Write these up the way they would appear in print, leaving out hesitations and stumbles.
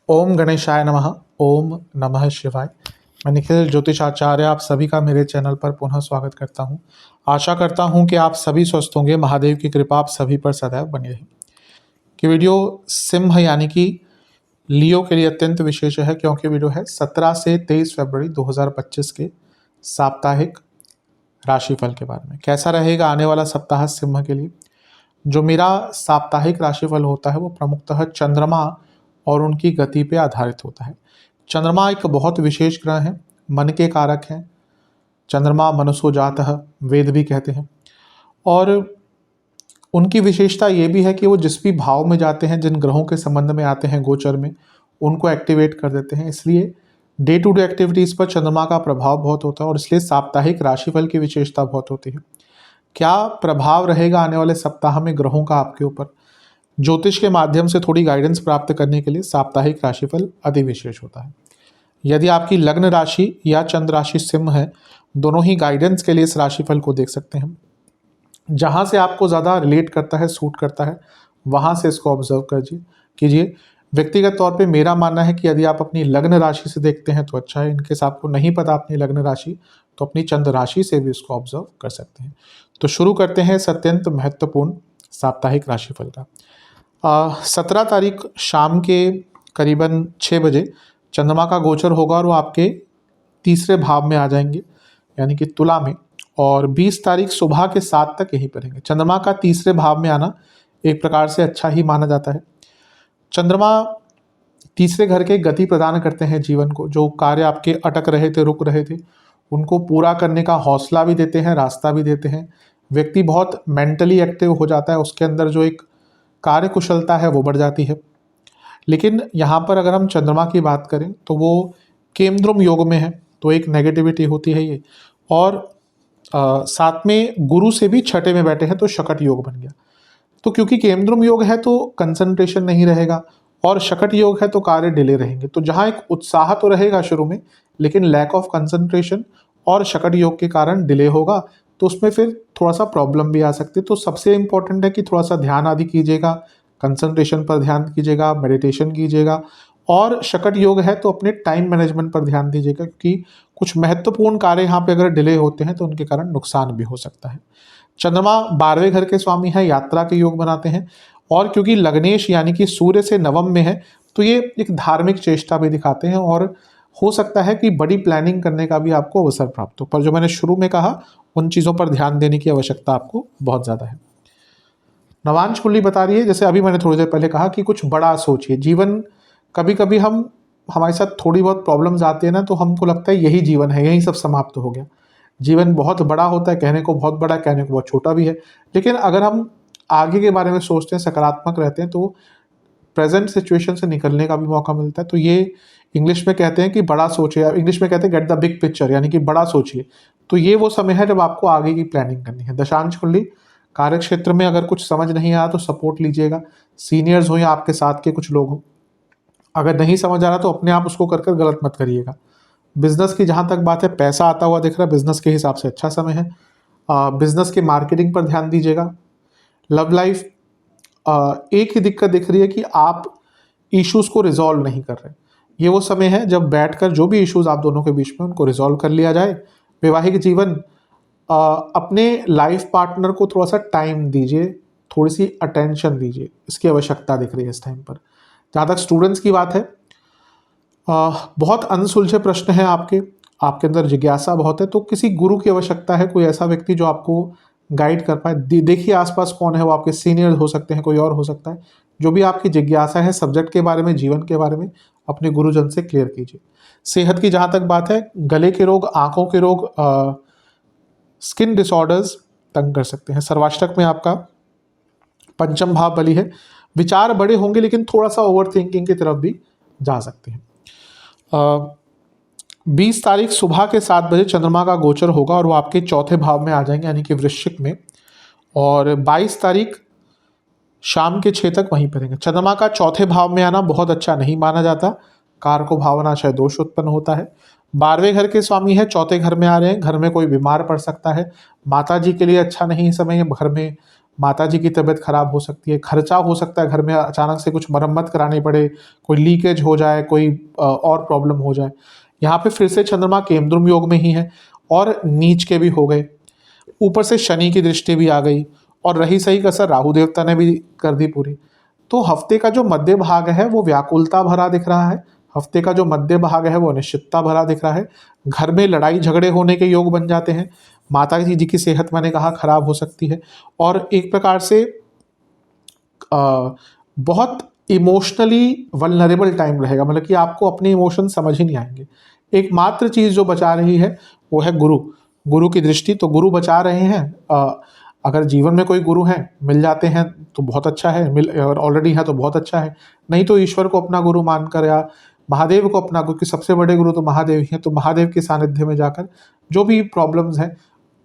ओम गणेशाय नमः। ओम नमः शिवाय। मैं निखिल ज्योतिषाचार्य आप सभी का मेरे चैनल पर पुनः स्वागत करता हूं। आशा करता हूं कि आप सभी स्वस्थ होंगे। महादेव की कृपा आप सभी पर सदैव बनी रहे। कि वीडियो सिंह यानी कि लियो के लिए अत्यंत विशेष है, क्योंकि वीडियो है 17 से 23 फरवरी 2025 के साप्ताहिक राशिफल के बारे में। कैसा रहेगा आने वाला सप्ताह सिंह के लिए। जो मेरा साप्ताहिक राशिफल होता है वो प्रमुखतः चंद्रमा और उनकी गति पे आधारित होता है। चंद्रमा एक बहुत विशेष ग्रह है, मन के कारक हैं। चंद्रमा मनसो जातः वेद भी कहते हैं। और उनकी विशेषता ये भी है कि वो जिस भी भाव में जाते हैं, जिन ग्रहों के संबंध में आते हैं गोचर में, उनको एक्टिवेट कर देते हैं। इसलिए डे टू डे एक्टिविटीज़ पर चंद्रमा का प्रभाव बहुत होता है और इसलिए साप्ताहिक राशिफल की विशेषता बहुत होती है। क्या प्रभाव रहेगा आने वाले सप्ताह में ग्रहों का आपके ऊपर, ज्योतिष के माध्यम से थोड़ी गाइडेंस प्राप्त करने के लिए साप्ताहिक राशिफल अति विशेष होता है। यदि आपकी लग्न राशि या चंद्र राशि सिंह है, दोनों ही गाइडेंस के लिए इस राशिफल को देख सकते हैं। जहाँ से आपको ज़्यादा रिलेट करता है, सूट करता है, वहाँ से इसको ऑब्जर्व कीजिए। व्यक्तिगत तौर पे मेरा मानना है कि यदि आप अपनी लग्न राशि से देखते हैं तो अच्छा है। इनकेस आपको नहीं पता अपनी लग्न राशि, तो अपनी चंद्र राशि से भी इसको ऑब्जर्व कर सकते हैं। तो शुरू करते हैं इस अत्यंत महत्वपूर्ण साप्ताहिक राशिफल का। 17 तारीख शाम के करीबन 6 बजे चंद्रमा का गोचर होगा और वो आपके तीसरे भाव में आ जाएंगे, यानी कि तुला में। और 20 तारीख सुबह के 7 तक यहीं पर रहेंगे। चंद्रमा का तीसरे भाव में आना एक प्रकार से अच्छा ही माना जाता है। चंद्रमा तीसरे घर के गति प्रदान करते हैं जीवन को। जो कार्य आपके अटक रहे थे, रुक रहे थे, उनको पूरा करने का हौसला भी देते हैं, रास्ता भी देते हैं। व्यक्ति बहुत मेंटली एक्टिव हो जाता है, उसके अंदर जो एक कार्य कुशलता है वो बढ़ जाती है। लेकिन यहाँ पर अगर हम चंद्रमा की बात करें तो वो केमद्रुम योग में है, तो एक नेगेटिविटी होती है ये। और साथ में गुरु से भी छठे में बैठे हैं, तो शकट योग बन गया। तो क्योंकि केमद्रुम योग है तो कंसंट्रेशन नहीं रहेगा, और शकट योग है तो कार्य डिले रहेंगे। तो जहाँ एक उत्साह तो रहेगा शुरू में, लेकिन लैक ऑफ कंसंट्रेशन और शकट योग के कारण डिले होगा, तो उसमें फिर थोड़ा सा प्रॉब्लम भी आ सकती है। तो सबसे इम्पोर्टेंट है कि थोड़ा सा ध्यान आदि कीजिएगा, कंसंट्रेशन पर ध्यान कीजिएगा, मेडिटेशन कीजिएगा। और शकट योग है तो अपने टाइम मैनेजमेंट पर ध्यान दीजिएगा, क्योंकि कुछ महत्वपूर्ण कार्य यहाँ पे अगर डिले होते हैं तो उनके कारण नुकसान भी हो सकता है। चंद्रमा 12वें घर के स्वामी है, यात्रा के योग बनाते हैं। और क्योंकि लग्नेश यानी कि सूर्य से नवम में है, तो ये एक धार्मिक चेष्टा भी दिखाते हैं और हो सकता है कि बड़ी प्लानिंग करने का भी आपको अवसर प्राप्त हो। पर जो मैंने शुरू में कहा, उन चीज़ों पर ध्यान देने की आवश्यकता आपको बहुत ज़्यादा है। नवांश कुंडली बता रही है, जैसे अभी मैंने थोड़ी देर पहले कहा, कि कुछ बड़ा सोचिए। जीवन कभी कभी हमारे साथ थोड़ी बहुत प्रॉब्लम्स आती है ना, तो हमको लगता है यही जीवन है, यही सब समाप्त हो गया। जीवन बहुत बड़ा होता है, कहने को बहुत बड़ा, कहने को बहुत छोटा भी है। लेकिन अगर हम आगे के बारे में सोचते हैं, सकारात्मक रहते हैं, तो प्रेजेंट सिचुएशन से निकलने का भी मौका मिलता है। तो ये इंग्लिश में कहते हैं कि बड़ा सोचिए, इंग्लिश में कहते हैं गेट द बिग पिक्चर, यानी कि बड़ा सोचिए। तो ये वो समय है जब आपको आगे की प्लानिंग करनी है। दशांश कुंडली, कार्य क्षेत्र में अगर कुछ समझ नहीं आया तो सपोर्ट लीजिएगा। सीनियर्स हो या आपके साथ के कुछ लोग हो, अगर नहीं समझ आ रहा तो अपने आप उसको कर गलत मत करिएगा। बिजनेस की जहाँ तक बात है, पैसा आता हुआ दिख रहा है, बिजनेस के हिसाब से अच्छा समय है। बिजनेस के मार्केटिंग पर ध्यान दीजिएगा। लव लाइफ, एक ही दिक्कत दिख रही है कि आप इश्यूज को रिजॉल्व नहीं कर रहे। ये वो समय है जब बैठकर जो भी इश्यूज आप दोनों के बीच में, उनको रिजॉल्व कर लिया जाए। वैवाहिक जीवन, अपने लाइफ पार्टनर को थोड़ा सा टाइम दीजिए, थोड़ी सी अटेंशन दीजिए, इसकी आवश्यकता दिख रही है इस टाइम पर। जहाँ तक स्टूडेंट्स की बात है, बहुत अनसुलझे प्रश्न हैं आपके अंदर जिज्ञासा बहुत है, तो किसी गुरु की आवश्यकता है, कोई ऐसा व्यक्ति जो आपको गाइड कर पाए। देखिए आसपास कौन है, वो आपके सीनियर हो सकते हैं, कोई और हो सकता है। जो भी आपकी जिज्ञासा है सब्जेक्ट के बारे में, जीवन के बारे में, अपने गुरुजन से क्लियर कीजिए। सेहत की जहाँ तक बात है, गले के रोग, आंखों के रोग, स्किन डिसऑर्डर्स तंग कर सकते हैं। सर्वाष्टक में आपका पंचम भाव बली है। विचार बड़े होंगे लेकिन थोड़ा सा ओवर थिंकिंग की तरफ भी जा सकते हैं। 20 तारीख सुबह के 7 बजे चंद्रमा का गोचर होगा और वो आपके चौथे भाव में आ जाएंगे, यानी कि वृश्चिक में। और 22 तारीख शाम के 6 तक वहीं पर रहेंगे। चंद्रमा का चौथे भाव में आना बहुत अच्छा नहीं माना जाता, कार को भावनाशय दोष उत्पन्न होता है। 12वें घर के स्वामी है, चौथे घर में आ रहे हैं, घर में कोई बीमार पड़ सकता है। माता जी के लिए अच्छा नहीं समय है, घर में माता जी की तबीयत खराब हो सकती है, खर्चा हो सकता है, घर में अचानक से कुछ मरम्मत करानी पड़े, कोई लीकेज हो जाए, कोई और प्रॉब्लम हो जाए। यहाँ पे फिर से चंद्रमा केमद्रुम योग में ही है और नीच के भी हो गए, ऊपर से शनि की दृष्टि भी आ गई और रही सही कसर राहु देवता ने भी कर दी पूरी। तो हफ्ते का जो मध्य भाग है वो व्याकुलता भरा दिख रहा है, हफ्ते का जो मध्य भाग है वो अनिश्चितता भरा दिख रहा है। घर में लड़ाई झगड़े होने के योग बन जाते हैं, माता जी की सेहत मैंने कहा खराब हो सकती है और एक प्रकार से बहुत इमोशनली वल्नरेबल टाइम रहेगा, मतलब कि आपको अपने इमोशन समझ ही नहीं आएंगे। एकमात्र चीज़ जो बचा रही है वो है गुरु, गुरु की दृष्टि, तो गुरु बचा रहे हैं। अगर जीवन में कोई गुरु हैं, मिल जाते हैं तो बहुत अच्छा है, मिल अगर ऑलरेडी है तो बहुत अच्छा है, नहीं तो ईश्वर को अपना गुरु मानकर या महादेव को अपना, क्योंकि सबसे बड़े गुरु तो महादेव ही हैं, तो महादेव के सानिध्य में जाकर जो भी प्रॉब्लम्स हैं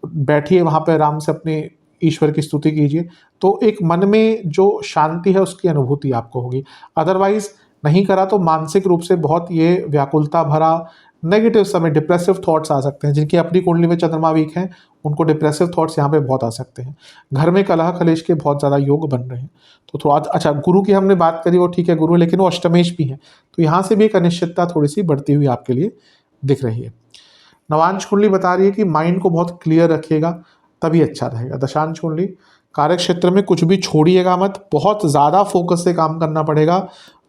बैठिए वहाँ पे आराम से अपने ईश्वर की स्तुति कीजिए, तो एक मन में जो शांति है उसकी अनुभूति आपको होगी। अदरवाइज नहीं करा तो मानसिक रूप से बहुत ये व्याकुलता भरा नेगेटिव समय, डिप्रेसिव थॉट्स आ सकते हैं। जिनकी अपनी कुंडली में चंद्रमा वीक है उनको डिप्रेसिव थॉट्स यहाँ पे बहुत आ सकते हैं। घर में कलह कलेश के बहुत ज़्यादा योग बन रहे हैं। तो थोड़ा अच्छा, गुरु की हमने बात करी, वो ठीक है गुरु, लेकिन वो अष्टमेश भी है, तो यहाँ से भी एक अनिश्चितता थोड़ी सी बढ़ती हुई आपके लिए दिख रही है। नवांश कुंडली बता रही है कि माइंड को बहुत क्लियर रखिएगा तभी अच्छा रहेगा। दशांश कुंडली, कार्य क्षेत्र में कुछ भी छोड़िएगा मत, बहुत ज़्यादा फोकस से काम करना पड़ेगा,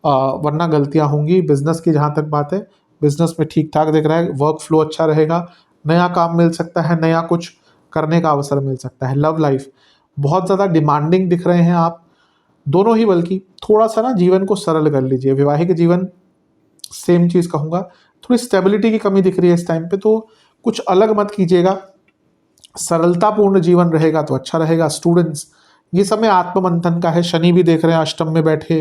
वरना गलतियां होंगी। बिजनेस की जहाँ तक बात है, बिजनेस में ठीक ठाक दिख रहा है, वर्क फ्लो अच्छा रहेगा, नया काम मिल सकता है, नया कुछ करने का अवसर मिल सकता है। लव लाइफ बहुत ज़्यादा डिमांडिंग दिख रहे हैं आप दोनों ही, बल्कि थोड़ा सा ना जीवन को सरल कर लीजिए। वैवाहिक जीवन सेम चीज़ कहूँगा, थोड़ी स्टेबिलिटी की कमी दिख रही है इस टाइम पे, तो कुछ अलग मत कीजिएगा, सरलतापूर्ण जीवन रहेगा तो अच्छा रहेगा। स्टूडेंट्स, ये समय आत्ममंथन का है, शनि भी देख रहे हैं अष्टम में बैठे,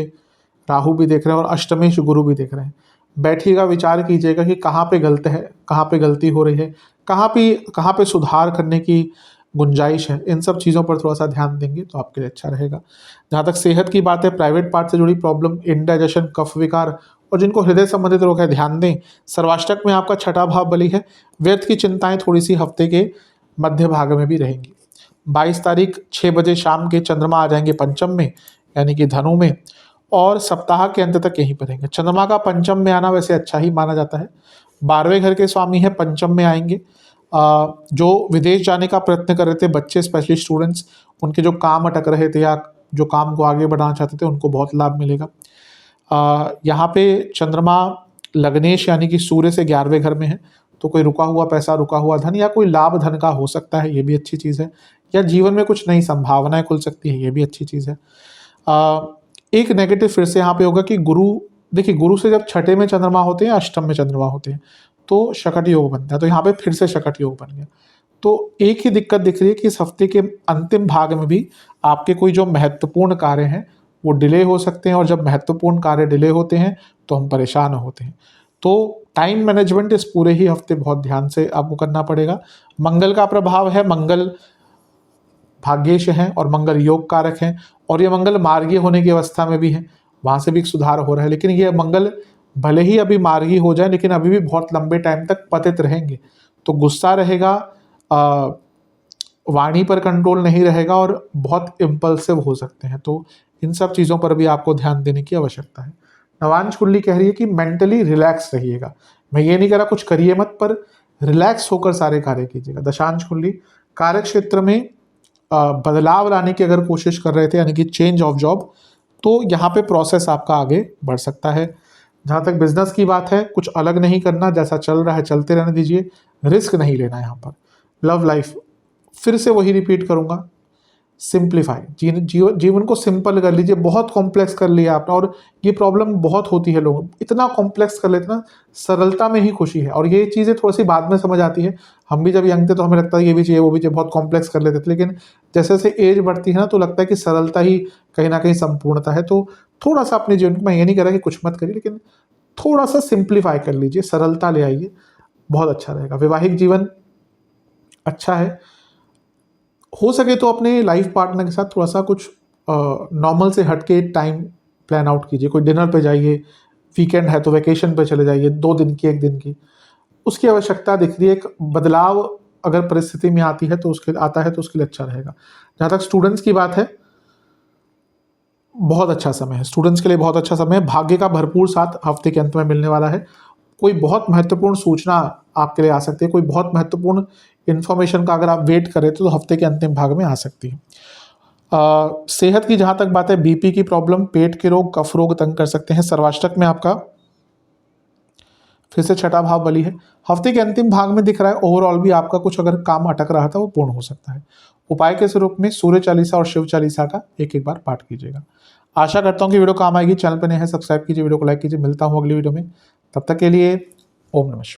राहु भी देख रहे हैं और अष्टमेश गुरु भी देख रहे हैं। बैठिएगा, विचार कीजिएगा कि कहाँ पे गलत है, कहाँ पे गलती हो रही है, कहाँ पे सुधार करने की गुंजाइश है, इन सब चीज़ों पर थोड़ा सा ध्यान देंगे तो आपके लिए अच्छा रहेगा। जहाँ तक सेहत की बात है, प्राइवेट पार्ट से जुड़ी प्रॉब्लम, इंडाइजेशन, कफ विकार और जिनको हृदय संबंधित रोग है ध्यान दें। सर्वाष्टक में आपका छठा भाव बली है, व्यर्थ की चिंताएं थोड़ी सी हफ्ते के मध्य भाग में भी रहेंगी। 22 तारीख 6 बजे शाम के चंद्रमा आ जाएंगे पंचम में, यानी कि धनु में, और सप्ताह के अंत तक यहीं पर रहेंगे। चंद्रमा का पंचम में आना वैसे अच्छा ही माना जाता है, 12वें घर के स्वामी है, पंचम में आएंगे। जो विदेश जाने का प्रयत्न कर रहे थे बच्चे, स्पेशली स्टूडेंट्स, उनके जो काम अटक रहे थे या जो काम को आगे बढ़ाना चाहते थे उनको बहुत लाभ मिलेगा। यहाँ पे चंद्रमा लग्नेश यानी कि सूर्य से 11वें घर में है, तो कोई रुका हुआ पैसा, रुका हुआ धन या कोई लाभ धन का हो सकता है, ये भी अच्छी चीज़ है। या जीवन में कुछ नई संभावनाएं खुल सकती है, ये भी अच्छी चीज़ है। एक नेगेटिव फिर से यहाँ पे होगा कि गुरु, देखिए गुरु से जब छठे में चंद्रमा होते हैं, अष्टम में चंद्रमा होते हैं, तो शकट योग बनता है, तो यहाँ पे फिर से शकट योग बन गया। तो एक ही दिक्कत दिख रही है कि इस हफ्ते के अंतिम भाग में भी आपके कोई जो महत्वपूर्ण कार्य हैं वो डिले हो सकते हैं, और जब महत्वपूर्ण कार्य डिले होते हैं तो हम परेशान होते हैं। तो टाइम मैनेजमेंट इस पूरे ही हफ्ते बहुत ध्यान से आपको करना पड़ेगा। मंगल का प्रभाव है, मंगल भाग्येश हैं और मंगल योग कारक हैं, और ये मंगल मार्गीय होने की अवस्था में भी है, वहाँ से भी एक सुधार हो रहा है। लेकिन ये मंगल भले ही अभी मार्गी हो जाए, लेकिन अभी भी बहुत लंबे टाइम तक पतित रहेंगे, तो गुस्सा रहेगा, वाणी पर कंट्रोल नहीं रहेगा और बहुत इम्पल्सिव हो सकते हैं। तो इन सब चीज़ों पर भी आपको ध्यान देने की आवश्यकता है। नवांश कुंडली कह रही है कि मेंटली रिलैक्स रहिएगा। मैं ये नहीं कह रहा कुछ करिए मत, पर रिलैक्स होकर सारे कार्य कीजिएगा। दशांश कुंडली, कार्य क्षेत्र में बदलाव लाने की अगर कोशिश कर रहे थे, यानी कि चेंज ऑफ जॉब, तो यहाँ पे प्रोसेस आपका आगे बढ़ सकता है। जहाँ तक बिजनेस की बात है, कुछ अलग नहीं करना, जैसा चल रहा है चलते रहने दीजिए, रिस्क नहीं लेना यहाँ पर। लव लाइफ, फिर से वही रिपीट करूँगा, सिंप्लीफाई, जीवन को सिंपल कर लीजिए। बहुत कॉम्प्लेक्स कर लिया आपने, और ये प्रॉब्लम बहुत होती है, लोग इतना कॉम्प्लेक्स कर लेते ना, सरलता में ही खुशी है। और ये चीज़ें थोड़ी सी बाद में समझ आती है। हम भी जब यंग थे तो हमें लगता है ये भी चाहिए वो भी चाहिए, बहुत कॉम्प्लेक्स कर लेते थे, लेकिन जैसे जैसे एज बढ़ती है ना, तो लगता है कि सरलता ही कहीं ना कहीं संपूर्णता है। तो थोड़ा सा अपने जीवन में, ये नहीं कह रहा कि कुछ मत करिए, लेकिन थोड़ा सा सिंप्लीफाई कर लीजिए, सरलता ले आइए, बहुत अच्छा रहेगा। वैवाहिक जीवन अच्छा है, हो सके तो अपने लाइफ पार्टनर के साथ थोड़ा सा कुछ नॉर्मल से हटके टाइम प्लान आउट कीजिए। कोई डिनर पे जाइए, वीकेंड है तो वैकेशन पे चले जाइए, 2 दिन की 1 दिन की, उसकी आवश्यकता दिख रही है। एक बदलाव अगर परिस्थिति में आती है तो उसके लिए अच्छा रहेगा। जहाँ तक स्टूडेंट्स की बात है, बहुत अच्छा समय है स्टूडेंट्स के लिए, बहुत अच्छा समय है। भाग्य का भरपूर साथ हफ्ते के अंत में मिलने वाला है। कोई बहुत महत्वपूर्ण सूचना आपके लिए आ सकती है, कोई बहुत महत्वपूर्ण इन्फॉर्मेशन का अगर आप वेट करें तो हफ्ते के अंतिम भाग में आ सकती है। सेहत की जहाँ तक बात है, बीपी की प्रॉब्लम, पेट के रोग, कफ रोग तंग कर सकते हैं। सर्वाष्टक में आपका फिर से छठा भाव बली है। हफ्ते के अंतिम भाग में दिख रहा है ओवरऑल भी आपका कुछ अगर काम अटक रहा था वो पूर्ण हो सकता है। उपाय के स्वरूप में सूर्य चालीसा और शिव चालीसा का एक एक बार पाठ कीजिएगा। आशा करता हूँ कि वीडियो काम आएगी। चैनल पर नए हैं, सब्सक्राइब कीजिए, वीडियो को लाइक कीजिए। मिलता हूँ अगली वीडियो में, तब तक के लिए ओम नमः शिवाय।